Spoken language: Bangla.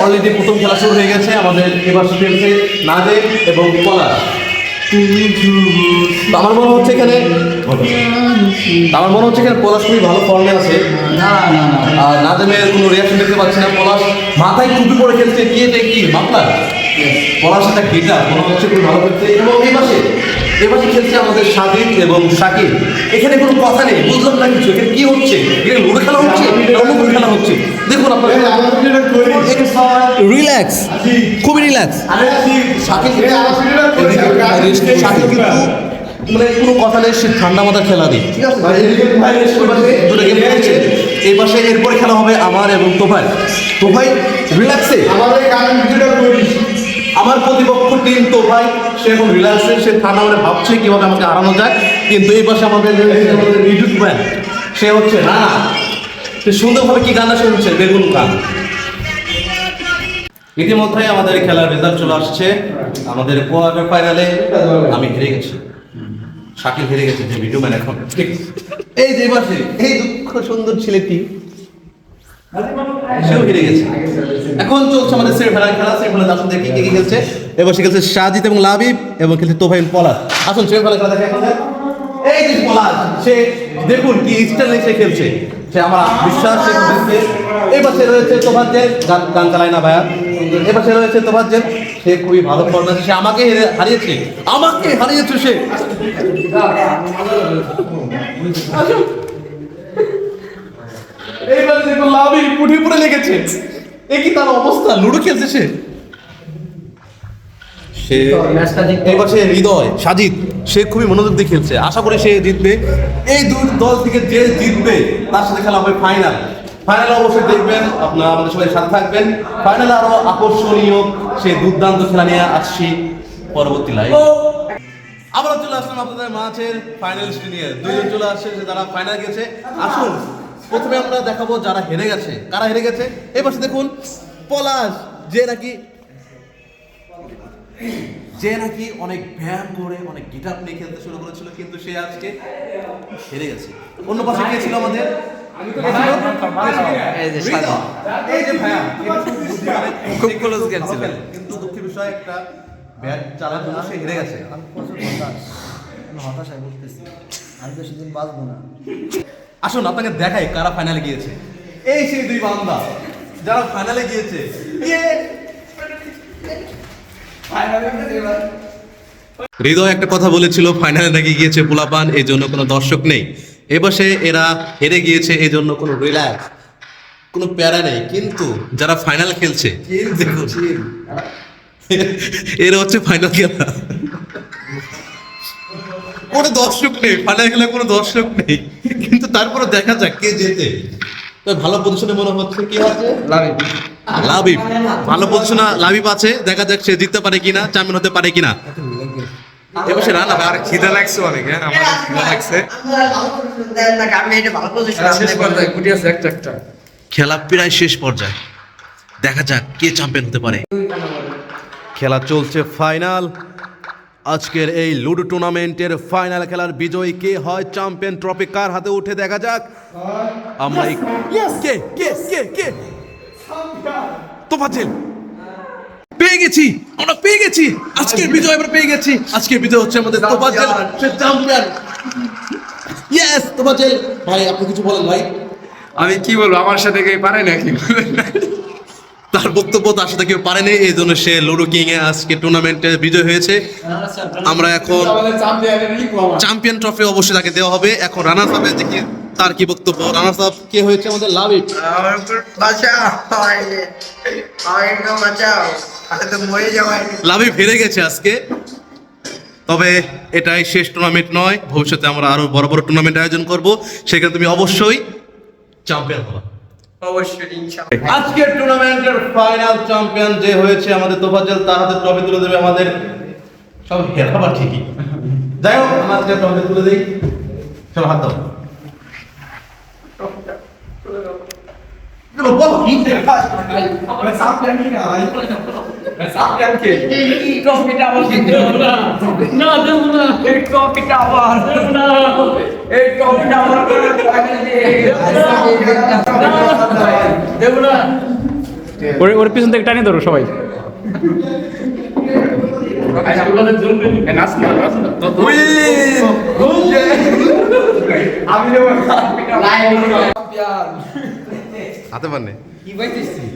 অলরেডি প্রথম খেলা শুরু হয়ে গেছে আমাদের। এবার খেলছে নাদেম এবং পলাশ। আমার মনে হচ্ছে এখানে পলাশ খুবই ভালো ফর্মে আছে। আর নাদেমের কোনো রিয়াকশন দেখতে পাচ্ছি না। পলাশ মাথায় টুপি পরে খেলছে, কি এটা কি মামলা? পলাশ একটা গিটার মনে হচ্ছে খুবই ভালো খেলছে। এবং এবারে খেলছে আমাদের সাদিক এবং শাকিব। এখানে কোনো কথা নেই, বুঝলাম না কিছু। এখানে কি হচ্ছে? এখানে লুডো খেলা হচ্ছে, লুডো খেলা হচ্ছে। দেখুন আপনারা রিল্যাক্স, খুবই রিল্যাক্স। শাকিব কিন্তু মানে কোনো কথা নেই, সে ঠান্ডা মাথার খেলা নেই। ঠিক আছে, দুটো গেম খেলছে। এই পাশে এরপরে খেলা হবে আমার এবং তোফাই রিল্যাক্সে। আমার প্রতিপক্ষ টিম তোফাই, সে এখন রিল্যাক্সে, সে ঠান্ডা মানে ভাবছে কিভাবে আমাকে হারানো যায়। কিন্তু এই পাশে আমাদের মিডুট ম্যান, সে হচ্ছে রানা। সে সুন্দরভাবে কি গানটা শুনছে, বেগুন গান। ইতিমধ্যে আমাদের খেলার রেজাল্ট চলে আসছে। আমাদের কোয়ার্টার ফাইনালে আমি হেরে গেছি, শাকিল হেরে গেছে, যে ভিডিও ম্যান এখন। এই যে পাশে এই দুঃখ সুন্দর ছেলেটি, সেও হেরে গেছে। এখন চলছে আমাদের সেমিফাইনাল খেলা। সেমিফাইনাল আসুন দেখি কে কে খেলছে। এবার সে খেলছে সাজিদ এবং লাবিব এবং খেলছে তোফাই পলাশ। আসুন সেমিফাইনাল খেলা দেখে। এই যে পলাশ, সে দেখুন কি স্টাইলে সে খেলছে, সে আমার বিশ্বাস সে জিতবে। এই পাশে রয়েছে তোফাজ্জেল, গান চালায় না ভাইয়া। এই পাশে রয়েছে তোফাজ্জেল, সে খুবই ভালো ফর্মে আছে। সে আমাকে হারিয়েছে সে। এইবারে দেখুন লাবিব উঠে পড়ে লেগেছে। এ কি তার অবস্থা? লুডো খেলছে সে। এবার সে হৃদয় সাজিদ, সে খুবই মনোযোগ দিয়ে খেলছে। আশা করি সে জিতবে। এই দুই দল থেকে যে জিতবে তার সাথে খেলা হবে ফাইনাল। ফাইনালে অবশ্যই দেখবেন, আপনারা আমাদের সবাই সাথে থাকবেন। ফাইনালে আরো আকর্ষণীয় সে দুর্দান্ত খেলা নিয়ে আসছি পরবর্তী লাইভ। আবার চলে আসলাম আপনাদের মাঝের ফাইনালিস্ট নিয়ে। দুইজন চলে আসছে যারা ফাইনাল গেছে। আসুন প্রথমে আমরা দেখাবো যারা হেরে গেছে, কারা হেরে গেছে। এবার দেখুন পলাশ, যে নাকি অনেক ব্যায়াম করে অনেক গিটার নিয়ে খেলতে শুরু করেছিল, কিন্তু সে আজকে হেরে গেছে। অন্য পাশে কে ছিল আমাদের? খুব ক্লোজ গেম ছিল, কিন্তু দুঃখের বিষয় একটা ব্যাট চালার জন্য সে হেরে গেছে। হতাশায় বলতেছি আমি বেশি দিন বাঁচবো না। আসুন আপনাকে দেখাই কারা ফাইনালে গিয়েছে। এই সেই দুই বান্দা যারা ফাইনালে গিয়েছে। হৃদয় একটা কথা বলেছিল, ফাইনালে নাকি গিয়েছে পোলাপান, এই জন্য কোনো দর্শক নেই। এবছরে এরা হেরে গিয়েছে, এই জন্য কোনো রিল্যাক্স, কোনো প্যারা নেই। কিন্তু যারা ফাইনাল খেলছে, এরা হচ্ছে ফাইনাল খেলা, কোনো দর্শক নেই। ফাইনাল খেলা কোনো দর্শক নেই, কিন্তু তারপরে দেখা যাক কে জেতে। ভালো পজিশনে মনে হচ্ছে কি আছে লাবিব, ভালো পজিশনে লাবিব আছে। দেখা যাক সে জিততে পারে কিনা, চ্যাম্পিয়ন হতে পারে কিনা। এবার সে রানা আর খিদা লাগছে অনেক। হ্যাঁ আমার খিদা লাগছে। খেলা প্রায় শেষ পর্যায়ে, দেখা যাক কে চ্যাম্পিয়ন হতে পারে। খেলা চলছে ফাইনাল। আজকের এই লুডো টুর্নামেন্টের ফাইনাল খেলার বিজয়ী কে হয়, চ্যাম্পিয়ন ট্রফি কার হাতে উঠে দেখা যাক। আমরা কে তোফাজ্জেল পেয়ে গেছি, আমরা পেয়ে গেছি আজকের বিজয়, আমরা পেয়ে গেছি। আজকের বিজয় হচ্ছে আমাদের তোফাজ্জেল, সে চ্যাম্পিয়ন। ইয়েস তোফাজ্জেল ভাই, আপনি কিছু বলেন ভাই। আমি কি বলবো, আমার সাথে কেউ পারে না কি তার বক্তব্য, তার সাথে কেউ পারেনি, এই জন্য সে লুডো কিং এ আজকে টুর্নামেন্টে বিজয় হয়েছে। আমরা এখন চ্যাম্পিয়ন ট্রফি অবশ্যই তাকে দেওয়া হবে। এখন রানার্স আপ দেখি তার কি বক্তব্য। রানার্স আপ কে হয়েছে আমাদের লাবিব। লাবিব হেরে গেছে আজকে, তবে এটাই শেষ টুর্নামেন্ট নয়। ভবিষ্যতে আমরা আরো বড় বড় টুর্নামেন্ট আয়োজন করব, সেখানে তুমি অবশ্যই চ্যাম্পিয়ন হবা। আজকের টুর্নামেন্টের ফাইনাল চ্যাম্পিয়ন যে হয়েছে আমাদের তোফাজ্জেল, তার হাতে ট্রফি তুলে দেবে আমাদের সব হেরাবা ঠিকই। যাই হোক, আমরা আজকে ট্রফি তুলে দেই, সব হাত দাও। এই ট্রফিটা আমার দিতে হবে না। না দেবো না। এই ট্রফিটা আমার না। এই ট্রফিটা আমার করে দেবো না। ওর পিছন থেকে টানি ধরো সবাই। আমি দেবো লাইভ হাতে পারনে কি পাইছিস তুই?